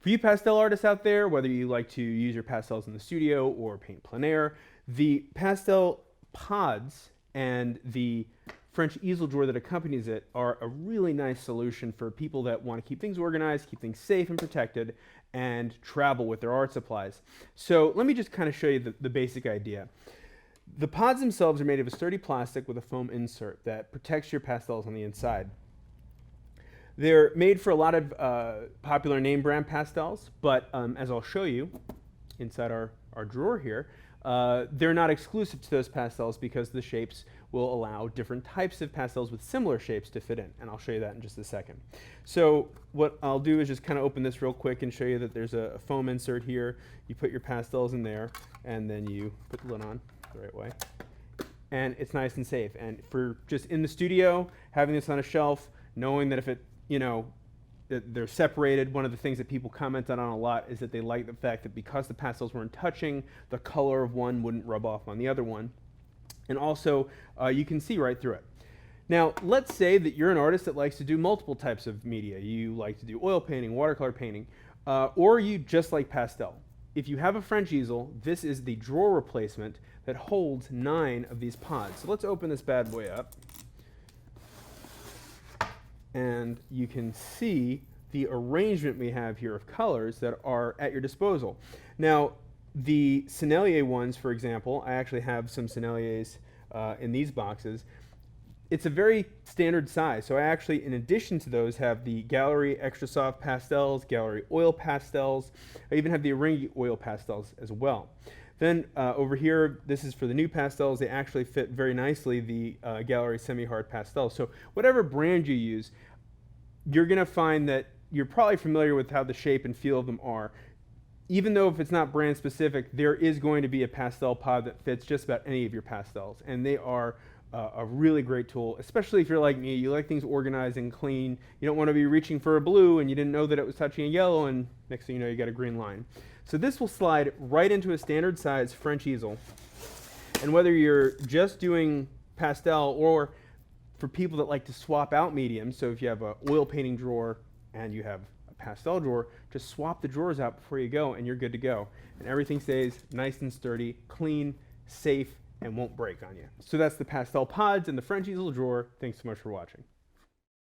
For you pastel artists out there, whether you like to use your pastels in the studio or paint plein air, the pastel pods and the French easel drawer that accompanies it are a really nice solution for people that want to keep things organized, keep things safe and protected, and travel with their art supplies. So let me just kind of show you the basic idea. The pods themselves are made of a sturdy plastic with a foam insert that protects your pastels on the inside. They're made for a lot of popular name brand pastels, but as I'll show you inside our drawer here, they're not exclusive to those pastels because the shapes will allow different types of pastels with similar shapes to fit in, and I'll show you that in just a second. So what I'll do is just kind of open this real quick and show you that there's a foam insert here. You put your pastels in there, and then you put the lid on the right way. And it's nice and safe. And for just in the studio, having this on a shelf, knowing that if it, that they're separated, one of the things that people commented on a lot is that they like the fact that because the pastels weren't touching, the color of one wouldn't rub off on the other one. And also, you can see right through it. Now, let's say that you're an artist that likes to do multiple types of media. You like to do oil painting, watercolor painting, or you just like pastel. If you have a French easel, this is the drawer replacement that holds 9 of these pods. So let's open this bad boy up. And you can see the arrangement we have here of colors that are at your disposal. Now, the Sennelier ones, for example, I actually have some Senneliers in these boxes. It's a very standard size. So I actually, in addition to those, have the Gallery Extra Soft Pastels, Gallery Oil Pastels. I even have the Orangi Oil Pastels as well. Then over here, this is for the new pastels. They actually fit very nicely the Gallery Semi-Hard Pastels. So whatever brand you use, you're going to find that you're probably familiar with how the shape and feel of them are. Even though if it's not brand specific, there is going to be a pastel pod that fits just about any of your pastels. And they are a really great tool, especially if you're like me. You like things organized and clean. You don't want to be reaching for a blue and you didn't know that it was touching a yellow, and next thing you know, you got a green line. So this will slide right into a standard size French easel. And whether you're just doing pastel or for people that like to swap out mediums, so if you have an oil painting drawer and you have a pastel drawer, just swap the drawers out before you go and you're good to go. And everything stays nice and sturdy, clean, safe, and won't break on you. So that's the pastel pods and the French easel drawer. Thanks so much for watching.